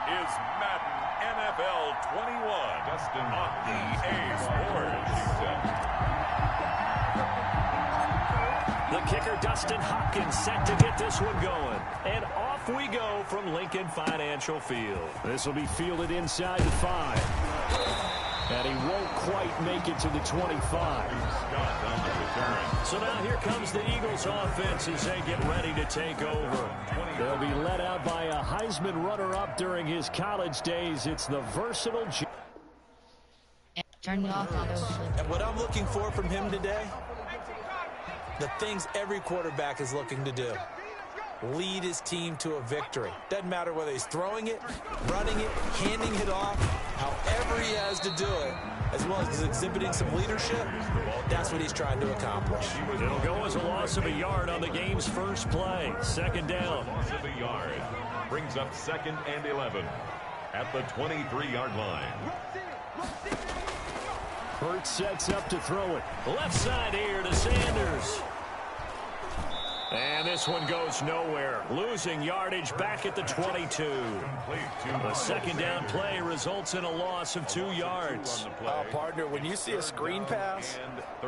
is Madden NFL 21 on ps4. The kicker, Dustin Hopkins, set to get this one going. And off we go from Lincoln Financial Field. This will be fielded inside the 5. And he won't quite make it to the 25. So now here comes the Eagles offense as they get ready to take over. They'll be led out by a Heisman runner-up during his college days. It's the versatile... Turn it off. And what I'm looking for from him today, the things every quarterback is looking to do. Lead his team to a victory. Doesn't matter whether he's throwing it, running it, handing it off, however he has to do it, as well as exhibiting some leadership, that's what he's trying to accomplish. It'll go as a loss of a yard on the game's first play. Second down. Loss of a yard. Brings up 2nd and 11 at the 23-yard line. Hurts sets up to throw it. Left side here to Sanders. And this one goes nowhere. Losing yardage back at the 22. The second down play results in a loss of 2 yards. Partner, when you see a screen pass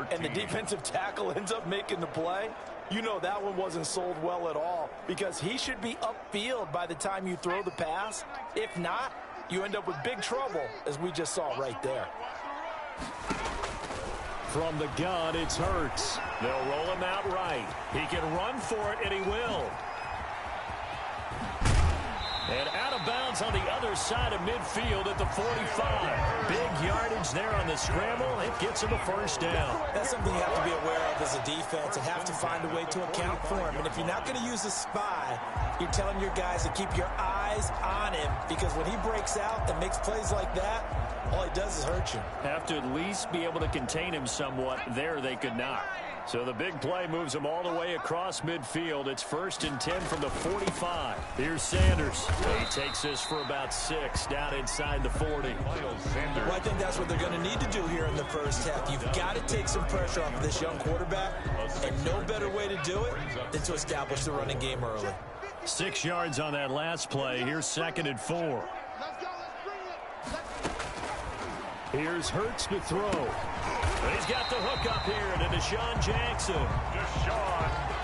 and the defensive tackle ends up making the play, you know that one wasn't sold well at all, because he should be upfield by the time you throw the pass. If not, you end up with big trouble, as we just saw right there. From the gun, it's Hurts. They'll roll him out right. He can run for it, and he will. And out of bounds on the other side of midfield at the 45. Big yardage there on the scramble. It gets him a first down. That's something you have to be aware of as a defense and have to find a way to account for him. And if you're not going to use a spy, you're telling your guys to keep your eyes on him, because when he breaks out and makes plays like that, all he does is hurt you. Have to at least be able to contain him somewhat. There they could not. So the big play moves him all the way across midfield. It's 1st and 10 from the 45. Here's Sanders. He takes this for about 6 down inside the 40. Well, I think that's what they're going to need to do here in the first half. You've got to take some pressure off of this young quarterback, and no better way to do it than to establish the running game early. 6 yards on that last play. Here's 2nd and 4. Here's Hurts to throw. He's got the hook up here to Deshaun Jackson.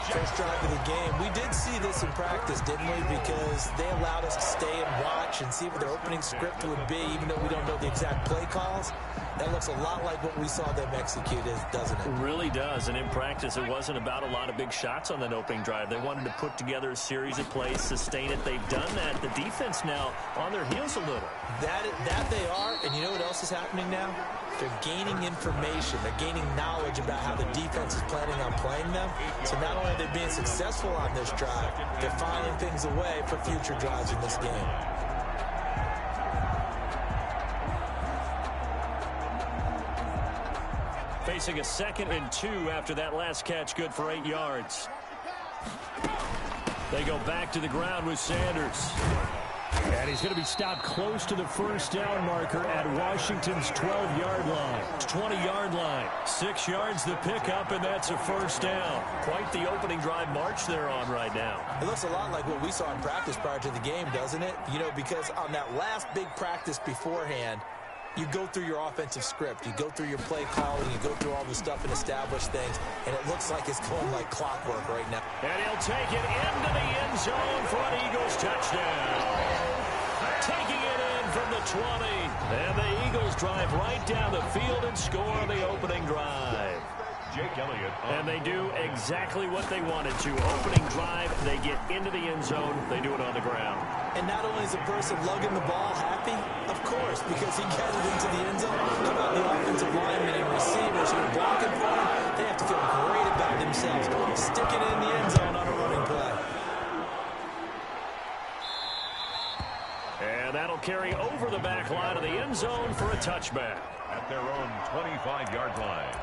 First drive of the game. We did see this in practice, didn't we? Because they allowed us to stay and watch and see what their opening script would be, even though we don't know the exact play calls. That looks a lot like what we saw them execute, doesn't it? It really does. And in practice, it wasn't about a lot of big shots on that opening drive. They wanted to put together a series of plays, sustain it. They've done that. The defense now on their heels a little. That they are. And you know what else is happening now? They're gaining information. They're gaining knowledge about how the defense is planning on playing them. So not only are they being successful on this drive, they're filing things away for future drives in this game. Facing a 2nd and 2 after that last catch, good for 8 yards. They go back to the ground with Sanders. And he's going to be stopped close to the first down marker at Washington's 12-yard line. 20-yard line. 6 yards the pickup, and that's a first down. Quite the opening drive march they're on right now. It looks a lot like what we saw in practice prior to the game, doesn't it? You know, because on that last big practice beforehand, you go through your offensive script, you go through your play calling, you go through all the stuff and establish things, and it looks like it's going like clockwork right now. And he'll take it into the end zone for an Eagles touchdown. Taking it in from the 20. And the Eagles drive right down the field and score on the opening drive. Jake Elliott. And they do exactly what they wanted to. Opening drive, they get into the end zone, they do it on the ground. And not only is the person lugging the ball happy, of course, because he got it into the end zone. How about the offensive linemen and receivers who are blocking for him? They have to feel great about themselves, sticking it in the end zone on a running play. And that'll carry over the back line of the end zone for a touchback. At their own 25-yard line.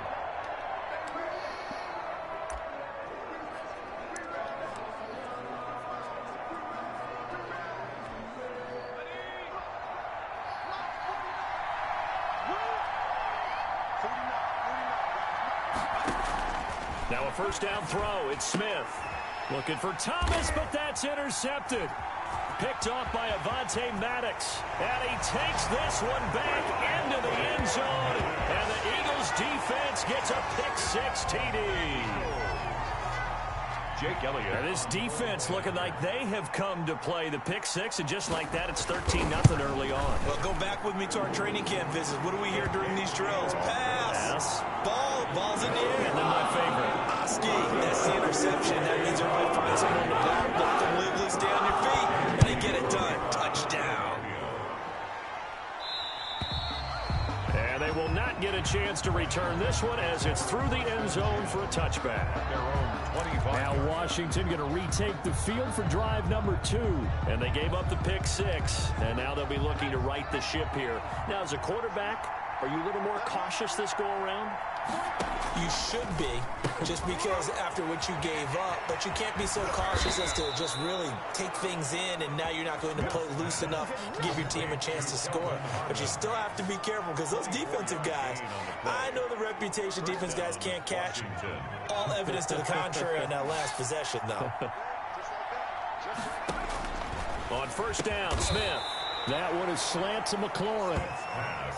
Now a first down throw. It's Smith. Looking for Thomas, but that's intercepted. picked off by Avonte Maddox. And he takes this one back into the end zone. And the Eagles defense gets a pick-6 TD. Jake Elliott. And this defense looking like they have come to play the pick-6, and just like that, it's 13-0 early on. Well, go back with me to our training camp visit. What do we hear during these drills? Pass. Ball's in the air. And then my favorite. Oski, that's the interception. That means everybody finds someone to block, let them live, stay on your feet, and they get it done. Touchdown. And they will not get a chance to return this one as it's through the end zone for a touchback. Their own 25. Now Washington going to retake the field for drive number 2. And they gave up the pick-6. And now they'll be looking to right the ship here. Now, as a quarterback, are you a little more cautious this go-around? You should be, just because after what you gave up, but you can't be so cautious as to just really take things in, and now you're not going to play loose enough to give your team a chance to score. But you still have to be careful because those defensive guys, I know the reputation defense guys can't catch. All evidence to the contrary on that last possession, though. On first down, Smith. That one is slant to McLaurin.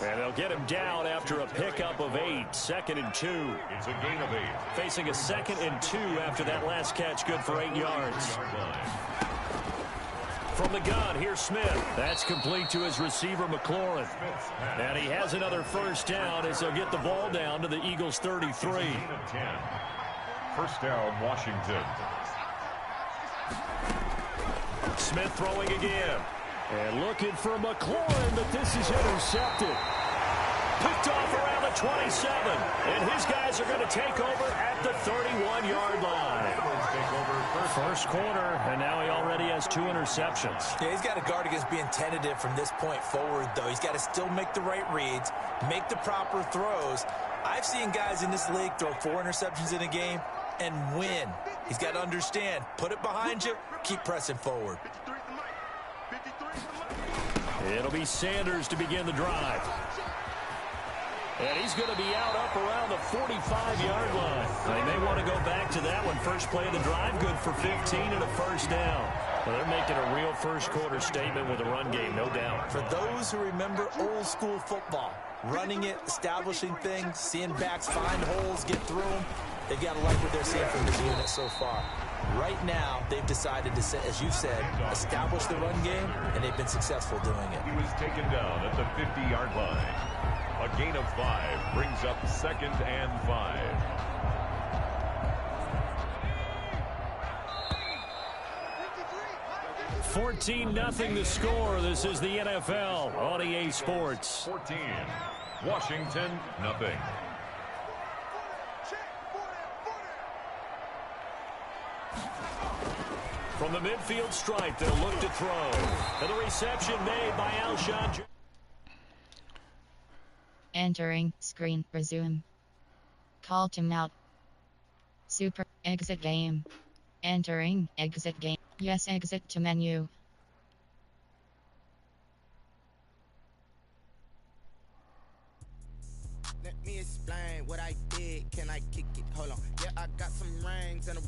And they'll get him down after a pickup of 8. 2nd and 2. It's a gain of 8. Facing a 2nd and 2 after that last catch, good for 8 yards. From the gun, here's Smith. That's complete to his receiver, McLaurin. And he has another first down as they'll get the ball down to the Eagles' 33. First down, Washington. Smith throwing again. And looking for McLaurin, but this is intercepted. Picked off around the 27. And his guys are going to take over at the 31-yard line. First quarter, and now he already has 2 interceptions. Yeah, he's got to guard against being tentative from this point forward, though. He's got to still make the right reads, make the proper throws. I've seen guys in this league throw 4 interceptions in a game and win. He's got to understand, put it behind you, keep pressing forward. It'll be Sanders to begin the drive. And he's going to be out up around the 45-yard line. They may want to go back to that one. First play of the drive, good for 15 and a first down. Well, they're making a real first-quarter statement with a run game, no doubt. For those who remember old-school football, running it, establishing things, seeing backs find holes, get through them, they've got to like what they're seeing from this unit so far. Right now, they've decided to, as you said, establish the run game, and they've been successful doing it. He was taken down at the 50-yard line. A gain of 5 brings up 2nd and 5. (14-0) the score. This is the NFL on EA Sports. 14. Washington, nothing. From the midfield stripe, they'll look to throw. And the reception made by Alshon. Entering screen, resume. Call timeout. Super, exit game. Entering, exit game. Yes, exit to menu. Let me explain what I did. Can I kick it? Hold on. Yeah, I got some rings and a